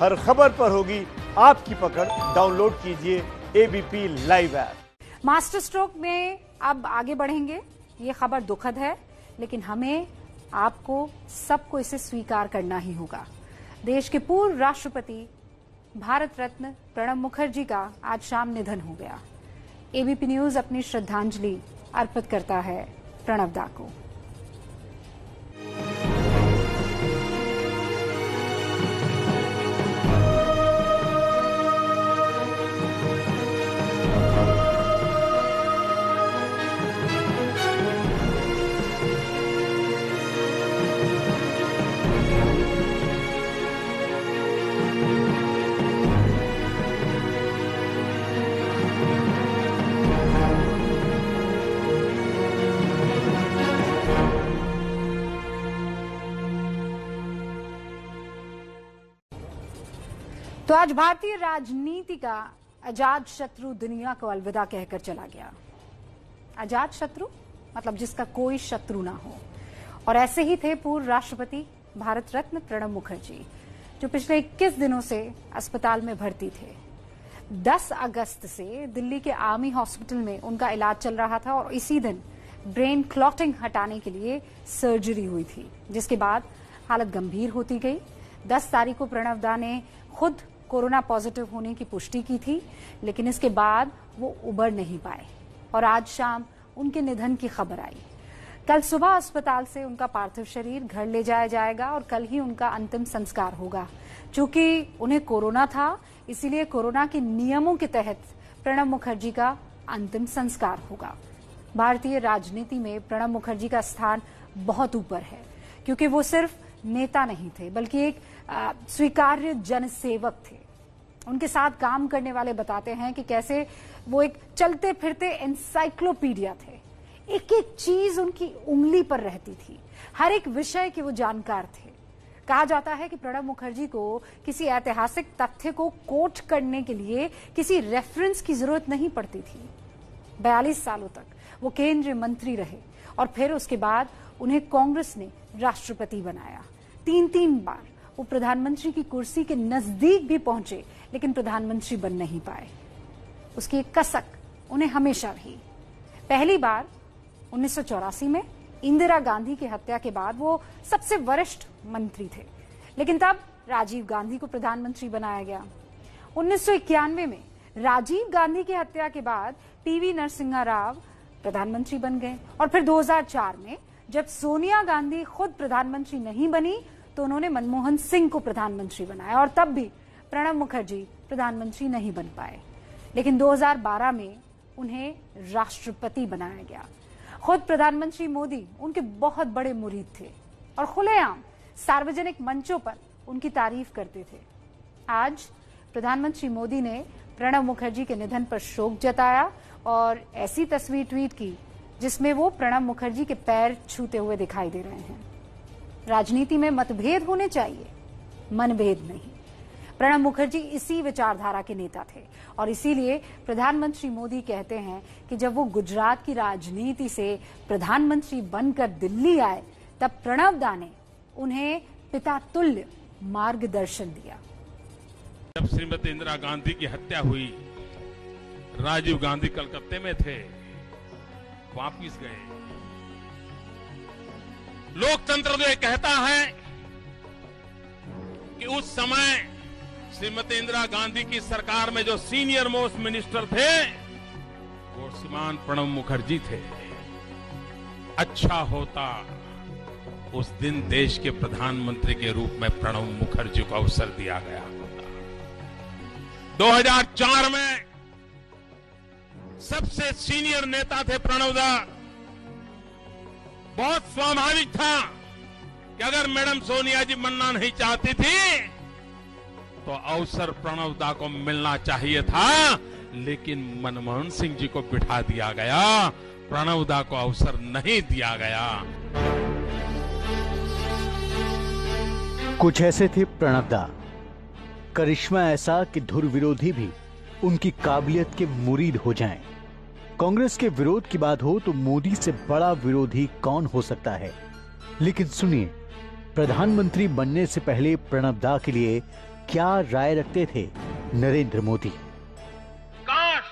हर खबर पर होगी आपकी पकड़। डाउनलोड कीजिए ABP live app. Master stroke में अब आगे बढ़ेंगे। ये खबर दुखद है, लेकिन हमें आपको सबको इसे स्वीकार करना ही होगा। देश के पूर्व राष्ट्रपति भारत रत्न प्रणब मुखर्जी का आज शाम निधन हो गया। एबीपी न्यूज अपनी श्रद्धांजलि अर्पित करता है प्रणब दा को। तो आज भारतीय राजनीति का अजात शत्रु दुनिया को अलविदा कहकर चला गया। अजात शत्रु मतलब जिसका कोई शत्रु ना हो। और ऐसे ही थे पूर्व राष्ट्रपति भारत रत्न प्रणब मुखर्जी, जो पिछले 21 दिनों से अस्पताल में भर्ती थे। 10 अगस्त से दिल्ली के आर्मी हॉस्पिटल में उनका इलाज चल रहा था और इसी दिन ब्रेन क्लॉटिंग हटाने के लिए सर्जरी हुई थी, जिसके बाद हालत गंभीर होती गई। 10 तारीख को प्रणब दा ने खुद कोरोना पॉजिटिव होने की पुष्टि की थी, लेकिन इसके बाद वो उबर नहीं पाए और आज शाम उनके निधन की खबर आई। कल सुबह अस्पताल से उनका पार्थिव शरीर घर ले जाया जाएगा और कल ही उनका अंतिम संस्कार होगा। चूंकि उन्हें कोरोना था, इसीलिए कोरोना के नियमों के तहत प्रणब मुखर्जी का अंतिम संस्कार होगा। भारतीय राजनीति में प्रणब मुखर्जी का स्थान बहुत ऊपर है, क्योंकि वो सिर्फ नेता नहीं थे, बल्कि एक स्वीकार्य जनसेवक थे। उनके साथ काम करने वाले बताते हैं कि कैसे वो एक चलते फिरते एनसाइक्लोपीडिया थे। एक एक चीज उनकी उंगली पर रहती थी, हर एक विषय के वो जानकार थे। कहा जाता है कि प्रणब मुखर्जी को किसी ऐतिहासिक तथ्य को कोट करने के लिए किसी रेफरेंस की जरूरत नहीं पड़ती थी। 42 सालों तक वो केंद्रीय मंत्री रहे और फिर उसके बाद उन्हें कांग्रेस ने राष्ट्रपति बनाया। 3 बार वो प्रधानमंत्री की कुर्सी के नजदीक भी पहुंचे, लेकिन प्रधानमंत्री बन नहीं पाए। उसकी एक कसक उन्हें हमेशा रही। पहली बार 1984 में इंदिरा गांधी की हत्या के बाद वो सबसे वरिष्ठ मंत्री थे, लेकिन तब राजीव गांधी को प्रधानमंत्री बनाया गया। 1991 में राजीव गांधी की हत्या के बाद पीवी नरसिम्हा राव प्रधानमंत्री बन गए और फिर 2004 में जब सोनिया गांधी खुद प्रधानमंत्री नहीं बनी तो उन्होंने मनमोहन सिंह को प्रधानमंत्री बनाया और तब भी प्रणब मुखर्जी प्रधानमंत्री नहीं बन पाए। लेकिन 2012 में उन्हें राष्ट्रपति बनाया गया। खुद प्रधानमंत्री मोदी उनके बहुत बड़े मुरीद थे और खुलेआम सार्वजनिक मंचों पर उनकी तारीफ करते थे। आज प्रधानमंत्री मोदी ने प्रणब मुखर्जी के निधन पर शोक जताया और ऐसी तस्वीर ट्वीट की जिसमें वो प्रणब मुखर्जी के पैर छूते हुए दिखाई दे रहे हैं। राजनीति में मतभेद होने चाहिए, मनभेद नहीं। प्रणब मुखर्जी इसी विचारधारा के नेता थे और इसीलिए प्रधानमंत्री मोदी कहते हैं कि जब वो गुजरात की राजनीति से प्रधानमंत्री बनकर दिल्ली आए, तब प्रणब दा ने उन्हें पिता तुल्य मार्गदर्शन दिया। जब श्रीमती इंदिरा गांधी की हत्या हुई, राजीव गांधी कलकत्ते में थे, वापिस गए। लोकतंत्र तो ये कहता है कि उस समय श्रीमती इंदिरा गांधी की सरकार में जो सीनियर मोस्ट मिनिस्टर थे वो श्रीमान प्रणब मुखर्जी थे। अच्छा होता उस दिन देश के प्रधानमंत्री के रूप में प्रणब मुखर्जी को अवसर दिया गया होता। 2004 में सबसे सीनियर नेता थे प्रणब दा। बहुत स्वाभाविक था कि अगर मैडम सोनिया जी बनना नहीं चाहती थी तो अवसर प्रणब दा को मिलना चाहिए था, लेकिन मनमोहन सिंह जी को बिठा दिया गया, प्रणब दा को अवसर नहीं दिया गया। कुछ ऐसे थे प्रणब दा, करिश्मा ऐसा कि धुर विरोधी भी उनकी काबिलियत के मुरीद हो जाएं। कांग्रेस के विरोध की बात हो तो मोदी से बड़ा विरोधी कौन हो सकता है। लेकिन सुनिए, प्रधानमंत्री बनने से पहले प्रणब दा के लिए क्या राय रखते थे नरेंद्र मोदी। काश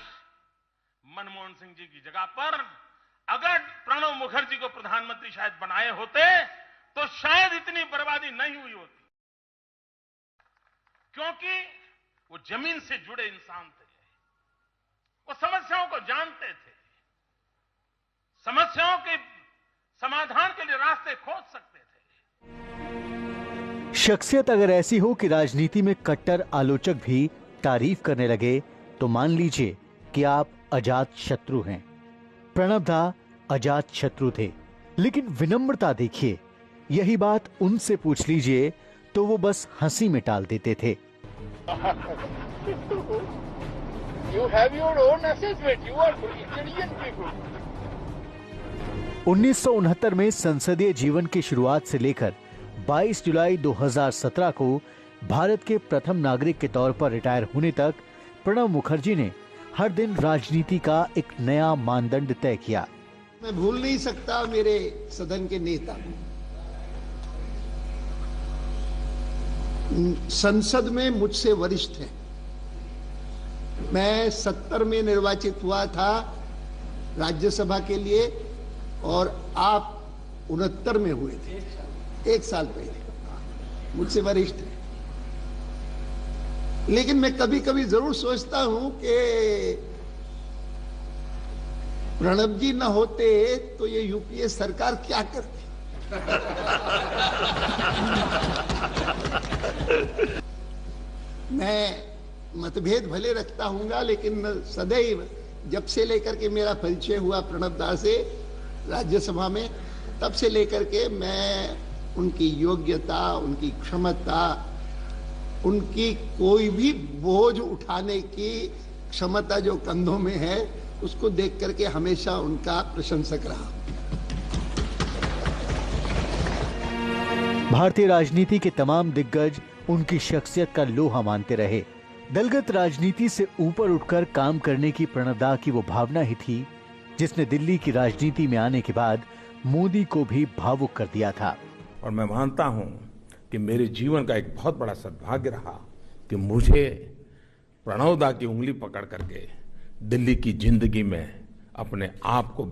मनमोहन सिंह जी की जगह पर अगर प्रणब मुखर्जी को प्रधानमंत्री शायद बनाए होते तो शायद इतनी बर्बादी नहीं हुई होती, क्योंकि वो जमीन से जुड़े इंसान थे, वो समस्याओं को जानते थे, समस्याओं के समाधान के लिए रास्ते खोज सकते थे। शख्सियत अगर ऐसी हो कि राजनीति में कट्टर आलोचक भी तारीफ करने लगे तो मान लीजिए कि आप अजात शत्रु हैं। प्रणब दा अजात शत्रु थे, लेकिन विनम्रता देखिए, यही बात उनसे पूछ लीजिए तो वो बस हंसी में टाल देते थे। You have your own assessment. You are Indian people. 1969 में संसदीय जीवन की शुरुआत से लेकर 22 जुलाई 2017 को भारत के प्रथम नागरिक के तौर पर रिटायर होने तक प्रणब मुखर्जी ने हर दिन राजनीति का एक नया मानदंड तय किया। मैं भूल नहीं सकता मेरे सदन के नेता संसद में मुझसे वरिष्ठ हैं। मैं 70 में निर्वाचित हुआ था राज्यसभा के लिए और आप 69 में हुए थे, 1 साल पहले। मुझसे वरिष्ठ है, लेकिन मैं कभी कभी जरूर सोचता हूं कि प्रणब जी न होते तो ये यूपीए सरकार क्या करती। मैं मतभेद भले रखता हूंगा, लेकिन सदैव जब से लेकर के मेरा परिचय हुआ प्रणब दा से राज्यसभा में, तब से लेकर के मैं उनकी योग्यता, उनकी क्षमता, उनकी कोई भी बोझ उठाने की क्षमता जो कंधों में है, उसको देख करके हमेशा उनका प्रशंसक रहा। भारतीय राजनीति के तमाम दिग्गज उनकी शख्सियत का लोहा मानते रहे। दलगत राजनीति से ऊपर उठकर काम करने की प्रणब दा की वो भावना ही थी जिसने दिल्ली की राजनीति में आने के बाद मोदी को भी भावुक कर दिया था। और मैं मानता हूं कि मेरे जीवन का एक बहुत बड़ा सद्भाग्य रहा कि मुझे प्रणब दा की उंगली पकड़ करके दिल्ली की जिंदगी में अपने आप को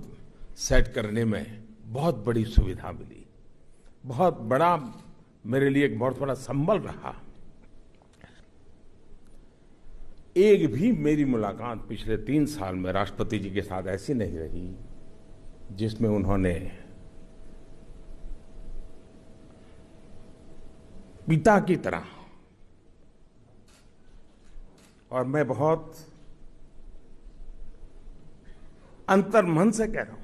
सेट करने में बहुत बड़ी सुविधा मिली। बहुत बड़ा मेरे लिए एक बहुत बड़ा संबल रहा। एक भी मेरी मुलाकात पिछले 3 साल में राष्ट्रपति जी के साथ ऐसी नहीं रही जिसमें उन्होंने पिता की तरह, और मैं बहुत अंतर्मन से कह रहा हूं,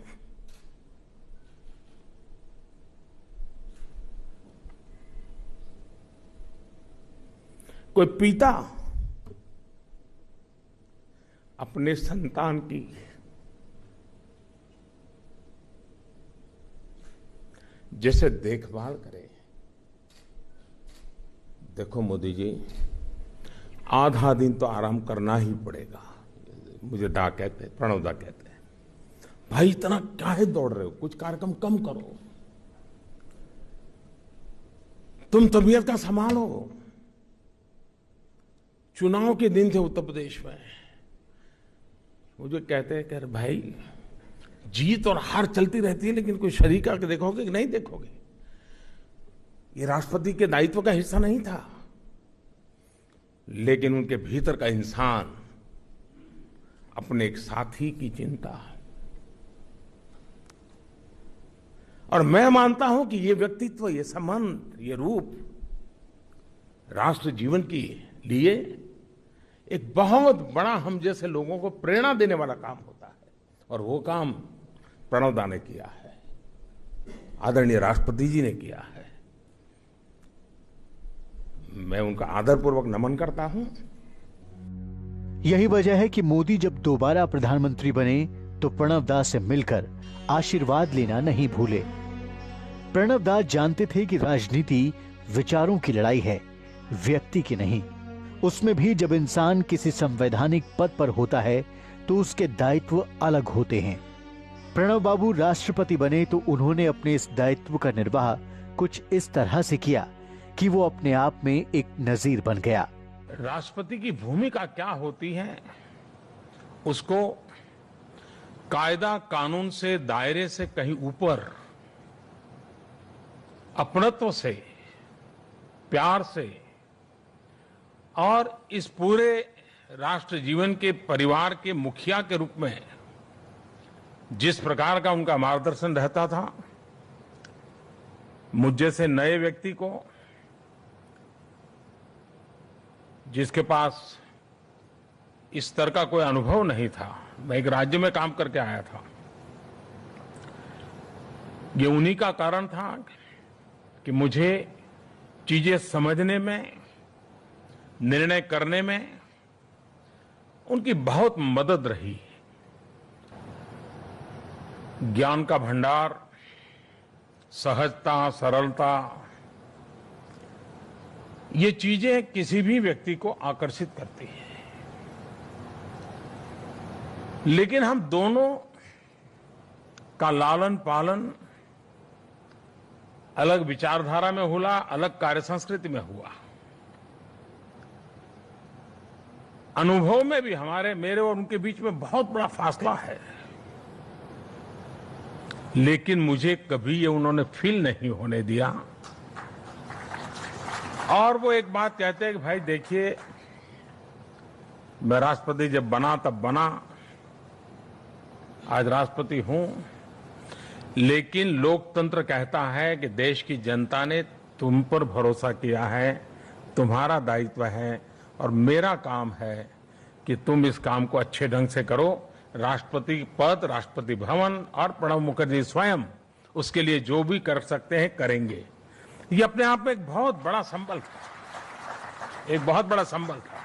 कोई पिता अपने संतान की जैसे देखभाल करे। देखो मोदी जी, आधा दिन तो आराम करना ही पड़ेगा। मुझे दा कहते हैं, प्रणब दा कहते हैं, भाई इतना काहे दौड़ रहे हो, कुछ कार्यक्रम कम करो, तुम तबीयत का संभालो। चुनाव के दिन थे उत्तर प्रदेश में, मुझे कहते हैं कि भाई जीत और हार चलती रहती है, लेकिन कोई शरीक आके देखोगे कि नहीं देखोगे? ये राष्ट्रपति के दायित्व का हिस्सा नहीं था। लेकिन उनके भीतर का इंसान अपने एक साथी की चिंता, और मैं मानता हूं कि ये व्यक्तित्व, ये संबंध, ये रूप राष्ट्र जीवन के लिए एक बहुत बड़ा हम जैसे लोगों को प्रेरणा देने वाला काम होता है, और वो काम प्रणब दा ने किया है, आदरणीय राष्ट्रपति जी ने किया है। मैं उनका आदरपूर्वक नमन करता हूं। यही वजह है कि मोदी जब दोबारा प्रधानमंत्री बने तो प्रणब दा से मिलकर आशीर्वाद लेना नहीं भूले। प्रणब दा जानते थे कि राजनीति विचारों की लड़ाई है, व्यक्ति की नहीं। उसमें भी जब इंसान किसी संवैधानिक पद पर होता है तो उसके दायित्व अलग होते हैं। प्रणब बाबू राष्ट्रपति बने तो उन्होंने अपने इस दायित्व का निर्वाह कुछ इस तरह से किया कि वो अपने आप में एक नजीर बन गया। राष्ट्रपति की भूमिका क्या होती है, उसको कायदा कानून से, दायरे से कहीं ऊपर अपनत्व से, प्यार से और इस पूरे राष्ट्र जीवन के परिवार के मुखिया के रूप में जिस प्रकार का उनका मार्गदर्शन रहता था, मुझ जैसे नए व्यक्ति को, जिसके पास इस स्तर का कोई अनुभव नहीं था, मैं एक राज्य में काम करके आया था, ये उन्हीं का कारण था कि मुझे चीजें समझने में, निर्णय करने में उनकी बहुत मदद रही। ज्ञान का भंडार, सहजता, सरलता, ये चीजें किसी भी व्यक्ति को आकर्षित करती हैं। लेकिन हम दोनों का लालन पालन अलग विचारधारा में हुआ, अलग कार्य संस्कृति में हुआ। अनुभव में भी मेरे और उनके बीच में बहुत बड़ा फासला है, लेकिन मुझे कभी ये उन्होंने फील नहीं होने दिया। और वो एक बात कहते हैं कि भाई देखिए, मैं राष्ट्रपति जब बना तब बना, आज राष्ट्रपति हूं, लेकिन लोकतंत्र कहता है कि देश की जनता ने तुम पर भरोसा किया है, तुम्हारा दायित्व है और मेरा काम है कि तुम इस काम को अच्छे ढंग से करो। राष्ट्रपति पद, राष्ट्रपति भवन और प्रणब मुखर्जी स्वयं उसके लिए जो भी कर सकते हैं करेंगे। ये अपने आप में एक बहुत बड़ा संबल था, एक बहुत बड़ा संबल था।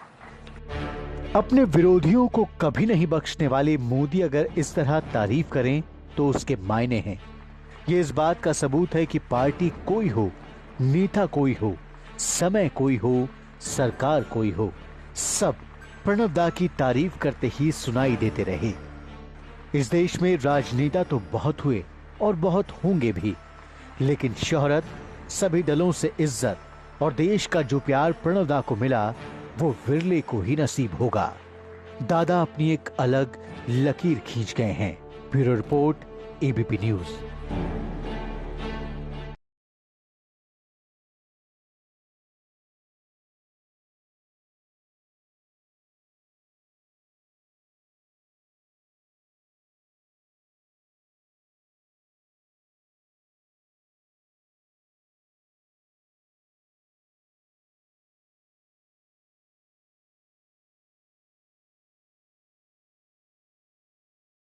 अपने विरोधियों को कभी नहीं बख्शने वाले मोदी अगर इस तरह तारीफ करें तो उसके मायने हैं। ये इस बात का सबूत है कि पार्टी कोई हो, नेता कोई हो, समय कोई हो, सरकार कोई हो, सब प्रणब दा की तारीफ करते ही सुनाई देते रहे। इस देश में राजनेता तो बहुत हुए और बहुत होंगे भी, लेकिन शोहरत, सभी दलों से इज्जत और देश का जो प्यार प्रणब दा को मिला वो विरले को ही नसीब होगा। दादा अपनी एक अलग लकीर खींच गए हैं। Bureau report, ABP news.